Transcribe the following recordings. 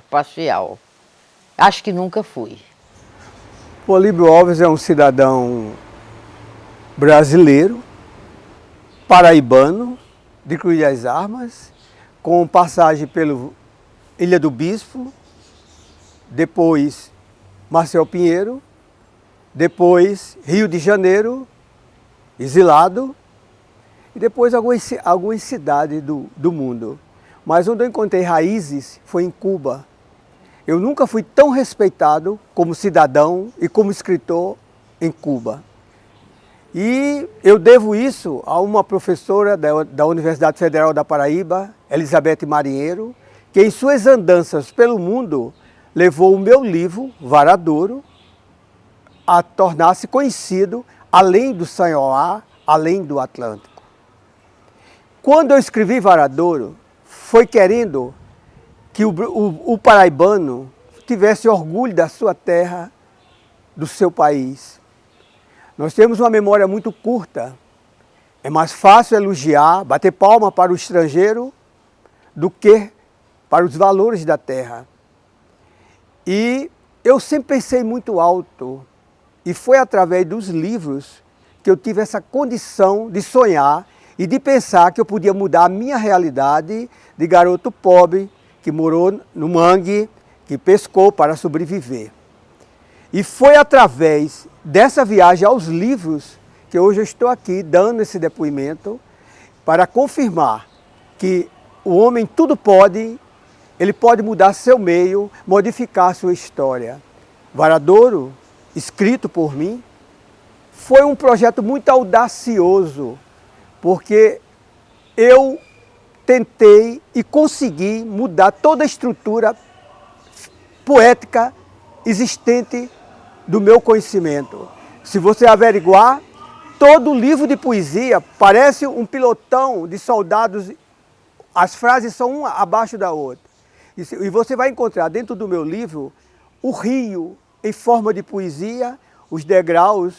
Parcial. Acho que nunca fui. Políbio Alves é um cidadão brasileiro, paraibano, de Cruz das Armas, com passagem pela Ilha do Bispo, depois Marcel Pinheiro, depois Rio de Janeiro, exilado, e depois algumas cidades do mundo. Mas onde eu encontrei raízes foi em Cuba. Eu nunca fui tão respeitado como cidadão e como escritor em Cuba. E eu devo isso a uma professora da Universidade Federal da Paraíba, Elizabeth Marinheiro, que em suas andanças pelo mundo levou o meu livro, Varadouro, a tornar-se conhecido além do Sanhoá, além do Atlântico. Quando eu escrevi Varadouro, foi querendo que o paraibano tivesse orgulho da sua terra, do seu país. Nós temos uma memória muito curta. É mais fácil elogiar, bater palma para o estrangeiro do que para os valores da terra. E eu sempre pensei muito alto. E foi através dos livros que eu tive essa condição de sonhar e de pensar que eu podia mudar a minha realidade de garoto pobre, que morou no mangue, que pescou para sobreviver. E foi através dessa viagem aos livros que hoje eu estou aqui dando esse depoimento para confirmar que o homem tudo pode, ele pode mudar seu meio, modificar sua história. Varadouro, escrito por mim, foi um projeto muito audacioso, porque eu tentei e consegui mudar toda a estrutura poética existente do meu conhecimento. Se você averiguar, todo livro de poesia parece um pilotão de soldados, as frases são uma abaixo da outra. E você vai encontrar dentro do meu livro o rio em forma de poesia, os degraus,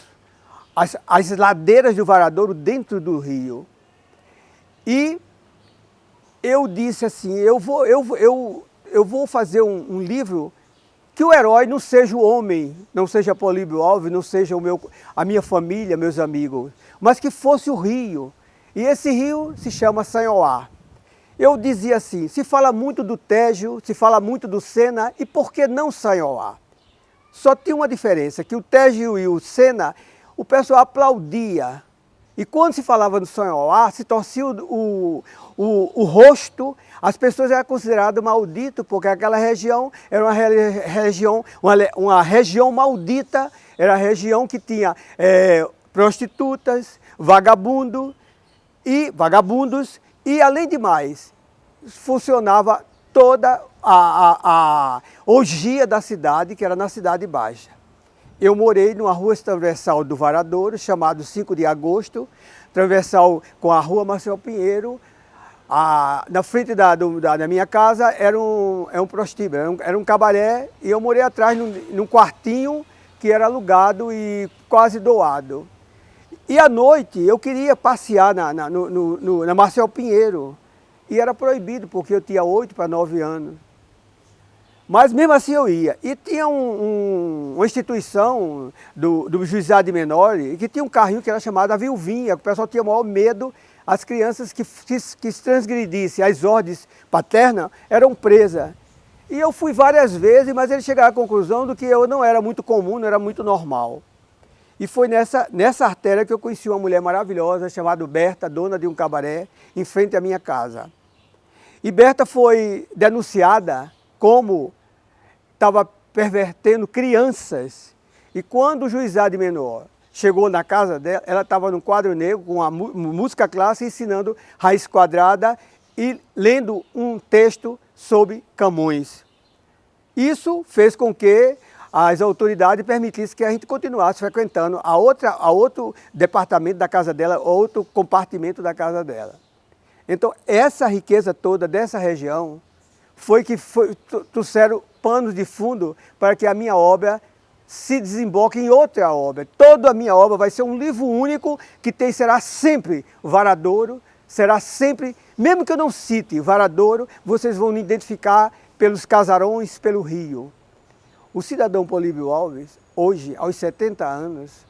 as ladeiras do Varadouro dentro do rio. E eu disse assim, eu vou fazer um livro que o herói não seja o homem, não seja Políbio Alves, não seja a minha família, meus amigos, mas que fosse o rio. E esse rio se chama Sanhoá. Eu dizia assim, se fala muito do Tejo, se fala muito do Sena, e por que não Sanhoá? Só tinha uma diferença, que o Tejo e o Sena, o pessoal aplaudia. E quando se falava do Sanhoá, se torcia o rosto, as pessoas eram consideradas malditas, porque aquela região era uma região maldita, era a região que tinha prostitutas, vagabundos, e além de mais, funcionava toda a orgia da cidade, que era na Cidade Baixa. Eu morei numa rua transversal do Varadouro, chamado 5 de Agosto, transversal com a rua Marcel Pinheiro. Na frente da minha casa era um prostíbulo, era um cabaré, e eu morei atrás num quartinho que era alugado e quase doado. E à noite eu queria passear na Marcel Pinheiro, e era proibido, porque eu tinha 8 para 9 anos. Mas mesmo assim eu ia. E tinha uma instituição do juizado de menores, que tinha um carrinho que era chamado a Vilvinha, que o pessoal tinha o maior medo. As crianças que transgredissem as ordens paternas eram presas. E eu fui várias vezes, mas eles chegaram à conclusão de que eu não era muito comum, não era muito normal. E foi nessa artéria que eu conheci uma mulher maravilhosa, chamada Berta, dona de um cabaré, em frente à minha casa. E Berta foi denunciada como estava pervertendo crianças. E quando o juizado de menor chegou na casa dela, ela estava num quadro negro com uma música clássica, ensinando raiz quadrada e lendo um texto sobre Camões. Isso fez com que as autoridades permitissem que a gente continuasse frequentando a outro departamento da casa dela, outro compartimento da casa dela. Então, essa riqueza toda dessa região trouxeram panos de fundo para que a minha obra se desemboque em outra obra. Toda a minha obra vai ser um livro único que será sempre Varadouro, será sempre, mesmo que eu não cite Varadouro, vocês vão identificar pelos casarões, pelo rio. O cidadão Políbio Alves, hoje, aos 70 anos,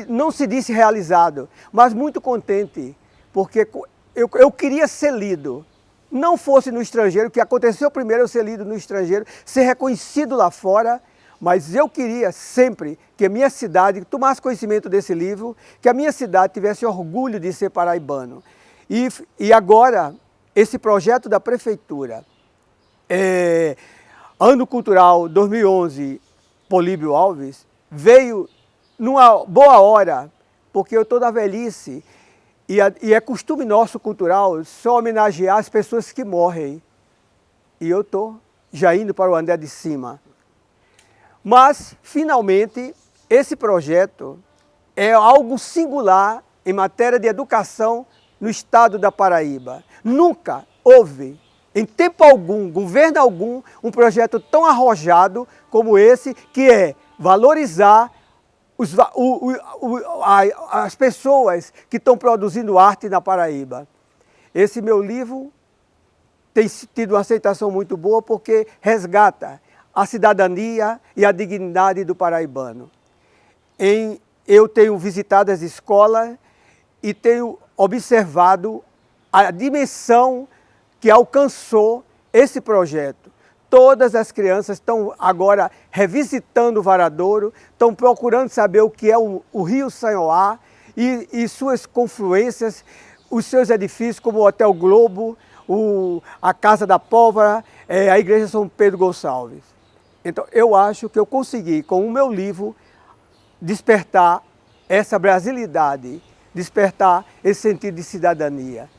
não se disse realizado, mas muito contente, porque eu queria ser lido. Não fosse no estrangeiro, o que aconteceu primeiro eu ser lido no estrangeiro, ser reconhecido lá fora, mas eu queria sempre que a minha cidade tomasse conhecimento desse livro, que a minha cidade tivesse orgulho de ser paraibano. E agora, esse projeto da prefeitura, Ano Cultural 2011, Políbio Alves, veio numa boa hora, porque eu estou da velhice, e é costume nosso cultural só homenagear as pessoas que morrem. E eu estou já indo para o andar de cima. Mas, finalmente, esse projeto é algo singular em matéria de educação no estado da Paraíba. Nunca houve, em tempo algum, governo algum, um projeto tão arrojado como esse, que é valorizar as pessoas que estão produzindo arte na Paraíba. Esse meu livro tem tido uma aceitação muito boa porque resgata a cidadania e a dignidade do paraibano. Eu tenho visitado as escolas e tenho observado a dimensão que alcançou esse projeto. Todas as crianças estão agora revisitando o Varadouro, estão procurando saber o que é o Rio Sanhoá e suas confluências, os seus edifícios como o Hotel Globo, a Casa da Pólvora, a Igreja São Pedro Gonçalves. Então eu acho que eu consegui, com o meu livro, despertar essa brasilidade, despertar esse sentido de cidadania.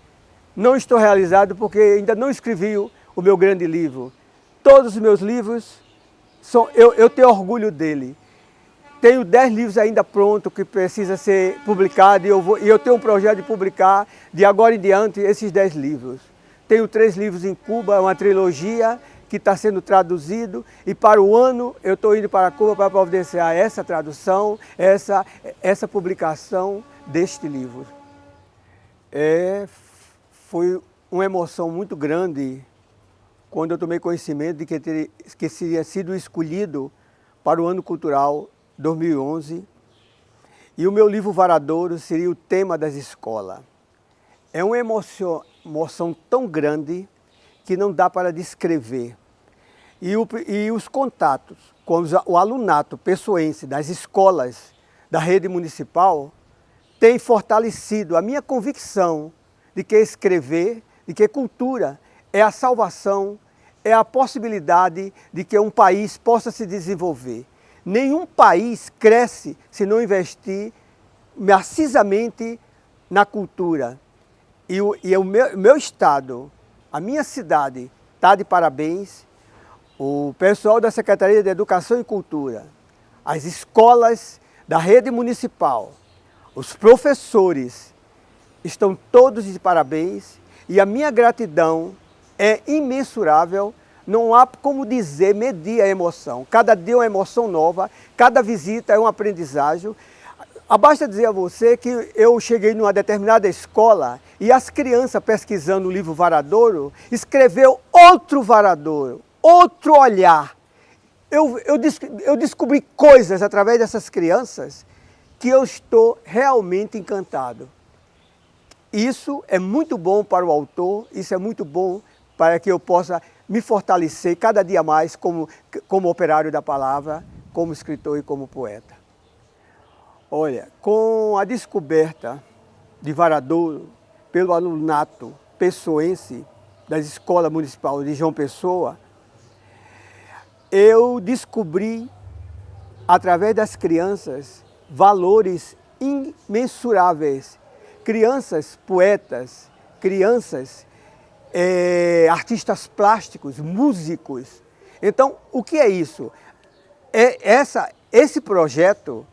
Não estou realizado porque ainda não escrevi o meu grande livro. Todos os meus livros, eu tenho orgulho dele. Tenho 10 livros ainda prontos que precisa ser publicado e eu tenho um projeto de publicar de agora em diante esses 10 livros. Tenho 3 livros em Cuba, uma trilogia que está sendo traduzido e para o ano eu estou indo para Cuba para providenciar essa tradução, essa publicação deste livro. Foi uma emoção muito grande quando eu tomei conhecimento de que seria sido escolhido para o Ano Cultural 2011 e o meu livro Varadouro seria o tema das escolas. É uma emoção tão grande que não dá para descrever. E os contatos com o alunato pessoense das escolas da rede municipal têm fortalecido a minha convicção de que escrever, de que cultura é a salvação, é a possibilidade de que um país possa se desenvolver. Nenhum país cresce se não investir maciçamente na cultura. E o meu estado, a minha cidade, está de parabéns. O pessoal da Secretaria de Educação e Cultura, as escolas da rede municipal, os professores, estão todos de parabéns e a minha gratidão é imensurável, não há como dizer, medir a emoção. Cada dia é uma emoção nova, cada visita é um aprendizagem. Basta dizer a você que eu cheguei numa determinada escola e as crianças pesquisando o livro Varadouro, escreveu outro Varadouro, outro olhar. Eu descobri coisas através dessas crianças que eu estou realmente encantado. Isso é muito bom para o autor, isso é muito bom para que eu possa me fortalecer cada dia mais como operário da palavra, como escritor e como poeta. Olha, com a descoberta de Varadouro pelo alunato pessoense das escolas municipais de João Pessoa, eu descobri, através das crianças, valores imensuráveis. Crianças poetas, crianças artistas plásticos, músicos. Então, o que é isso? Esse projeto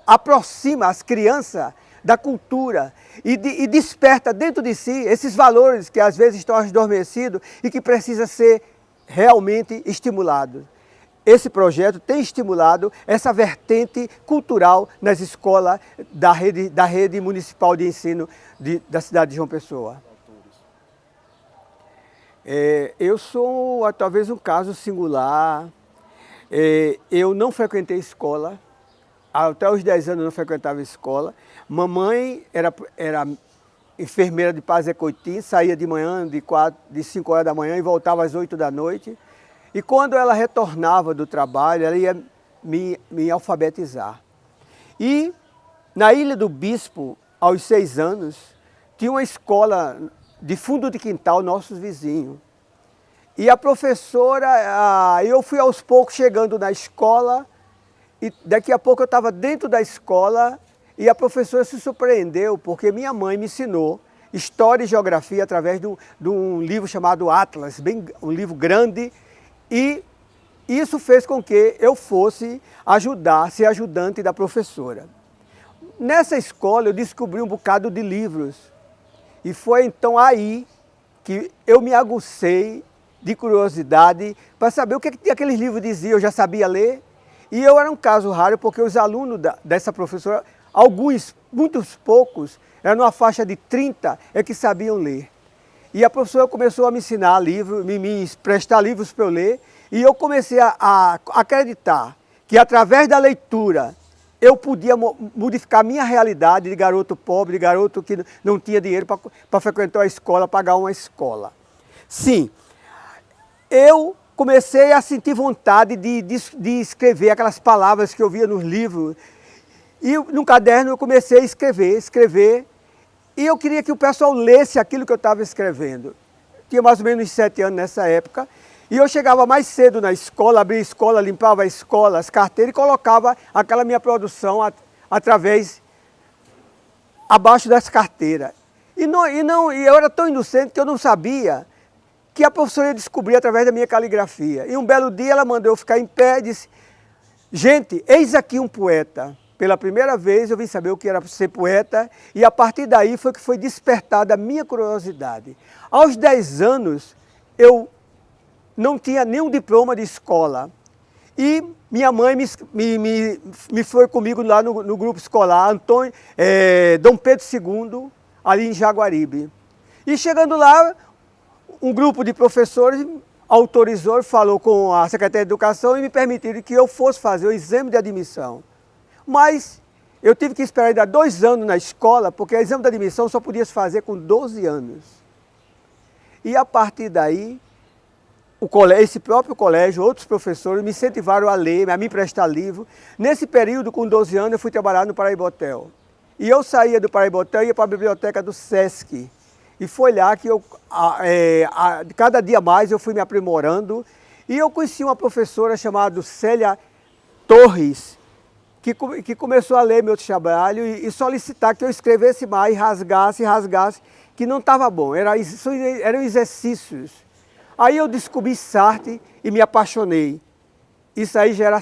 aproxima as crianças da cultura e desperta dentro de si esses valores que às vezes estão adormecidos e que precisam ser realmente estimulados. Esse projeto tem estimulado essa vertente cultural nas escolas da rede municipal de ensino da cidade de João Pessoa. Eu sou talvez um caso singular. Eu não frequentei escola. Até os 10 anos eu não frequentava escola. Mamãe era enfermeira de Paz e Coitim, saía de manhã, de 5 horas da manhã e voltava às 8 da noite. E quando ela retornava do trabalho, ela ia me alfabetizar. E na Ilha do Bispo, aos 6 anos, tinha uma escola de fundo de quintal, nossos vizinhos. E a professora, eu fui aos poucos chegando na escola, e daqui a pouco eu estava dentro da escola, e a professora se surpreendeu, porque minha mãe me ensinou História e Geografia através de um livro chamado Atlas, um livro grande, e isso fez com que eu fosse ser ajudante da professora. Nessa escola eu descobri um bocado de livros, e foi então aí que eu me aguçei de curiosidade para saber o que aqueles livros diziam. Eu já sabia ler, e eu era um caso raro, porque os alunos dessa professora, muitos poucos, eram numa faixa de 30, que sabiam ler. E a professora começou a me ensinar livros, me prestar livros para eu ler, e eu comecei a acreditar que através da leitura eu podia modificar a minha realidade de garoto pobre, de garoto que não tinha dinheiro para frequentar a escola, pagar uma escola. Sim, eu comecei a sentir vontade de escrever aquelas palavras que eu via nos livros. E no caderno eu comecei a escrever, e eu queria que o pessoal lesse aquilo que eu estava escrevendo. Tinha mais ou menos 7 anos nessa época, e eu chegava mais cedo na escola, abria a escola, limpava a escola, as carteiras, e colocava aquela minha produção abaixo das carteiras. E eu era tão inocente que eu não sabia que a professora ia descobrir através da minha caligrafia. E um belo dia ela mandou eu ficar em pé e disse: gente, eis aqui um poeta. Pela primeira vez eu vim saber o que era ser poeta, e a partir daí foi que foi despertada a minha curiosidade. Aos 10 anos eu não tinha nenhum diploma de escola, e minha mãe me foi comigo lá no grupo escolar Dom Pedro II, ali em Jaguaribe. E chegando lá, um grupo de professores autorizou e falou com a Secretaria de Educação e me permitiram que eu fosse fazer o exame de admissão. Mas eu tive que esperar ainda 2 anos na escola, porque o exame de admissão só podia se fazer com 12 anos. E a partir daí, esse próprio colégio, outros professores me incentivaram a ler, a me emprestar livro. Nesse período, com 12 anos, eu fui trabalhar no Paraíba Hotel. E eu saía do Paraíba Hotel e ia para a biblioteca do Sesc. E foi lá que cada dia mais eu fui me aprimorando. E eu conheci uma professora chamada Célia Torres, que começou a ler meu trabalho e solicitar que eu escrevesse mais, rasgasse, que não estava bom. Eram exercícios. Aí eu descobri Sartre e me apaixonei. Isso aí já era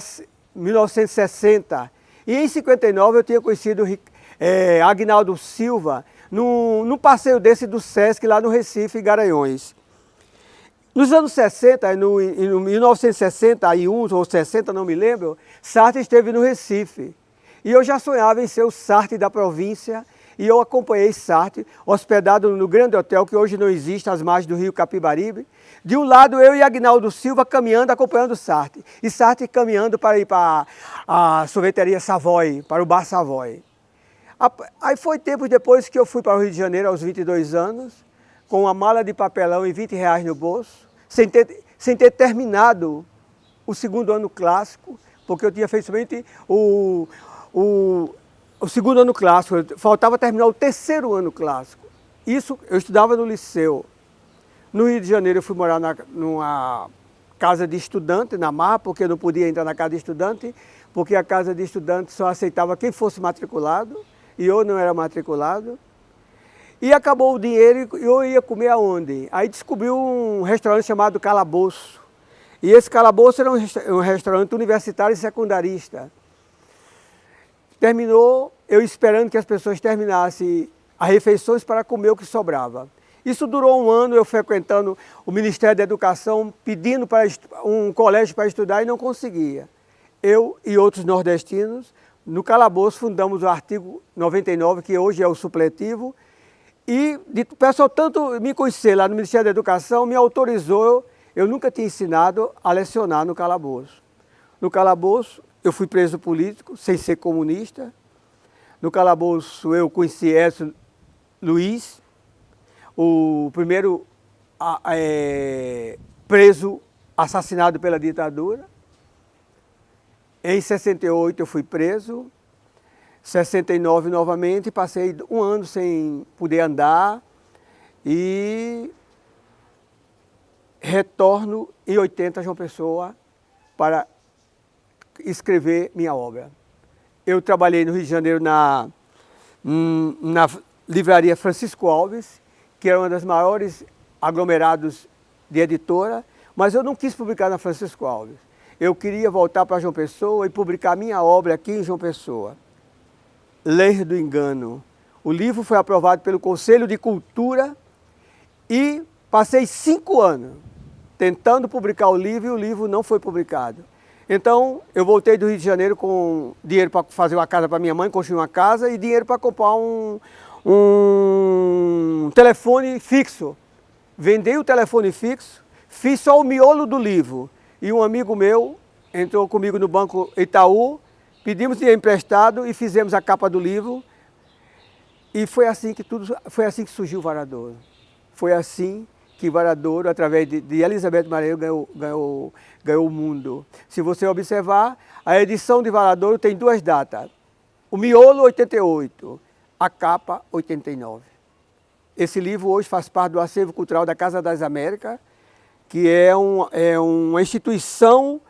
1960. E em 59 eu tinha conhecido Agnaldo Silva num passeio desse do Sesc lá no Recife, em Garanhuns. Nos anos 60, em 1961 ou 60, não me lembro, Sartre esteve no Recife. E eu já sonhava em ser o Sartre da província, e eu acompanhei Sartre, hospedado no grande hotel que hoje não existe, às margens do rio Capibaribe. De um lado, eu e Agnaldo Silva caminhando, acompanhando Sartre. E Sartre caminhando para ir para a sorveteria Savoy, para o Bar Savoy. Aí foi tempos depois que eu fui para o Rio de Janeiro, aos 22 anos, com uma mala de papelão e R$20 no bolso, sem ter terminado o 2º ano clássico, porque eu tinha feito somente o 2º ano clássico, faltava terminar o 3º ano clássico. Isso, eu estudava no liceu. No Rio de Janeiro eu fui morar numa casa de estudante, na Marra, porque eu não podia entrar na casa de estudante, porque a casa de estudante só aceitava quem fosse matriculado, e eu não era matriculado. E acabou o dinheiro e eu ia comer aonde? Aí descobri um restaurante chamado Calabouço. E esse Calabouço era um restaurante universitário e secundarista. Terminou eu esperando que as pessoas terminassem as refeições para comer o que sobrava. Isso durou 1 ano, eu frequentando o Ministério da Educação, pedindo para um colégio para estudar e não conseguia. Eu e outros nordestinos, no Calabouço, fundamos o artigo 99, que hoje é o supletivo, E o pessoal tanto me conhecer lá no Ministério da Educação, me autorizou, eu nunca tinha ensinado a lecionar no calabouço. No calabouço, eu fui preso político, sem ser comunista. No calabouço, eu conheci Edson Luiz, o primeiro preso assassinado pela ditadura. Em 68 eu fui preso, 69 novamente, passei um ano sem poder andar e retorno em 80 a João Pessoa para escrever minha obra. Eu trabalhei no Rio de Janeiro na livraria Francisco Alves, que era uma das maiores aglomerados de editora, mas eu não quis publicar na Francisco Alves. Eu queria voltar para João Pessoa e publicar minha obra aqui em João Pessoa. Lei do Engano. O livro foi aprovado pelo Conselho de Cultura e passei 5 anos tentando publicar o livro e o livro não foi publicado. Então, eu voltei do Rio de Janeiro com dinheiro para fazer uma casa para minha mãe, construir uma casa e dinheiro para comprar um telefone fixo. Vendi o telefone fixo, fiz só o miolo do livro. E um amigo meu entrou comigo no Banco Itaú, pedimos dinheiro emprestado e fizemos a capa do livro. E foi assim que surgiu o Varadouro. Foi assim que Varadouro, através de Elizabeth Mareiro, ganhou o mundo. Se você observar, a edição de Varadouro tem 2 datas. O miolo, 88, a capa, 89. Esse livro hoje faz parte do acervo cultural da Casa das Américas, que é uma instituição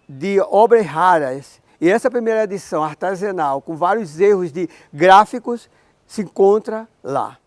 de obras raras. E essa primeira edição artesanal, com vários erros de gráficos, se encontra lá.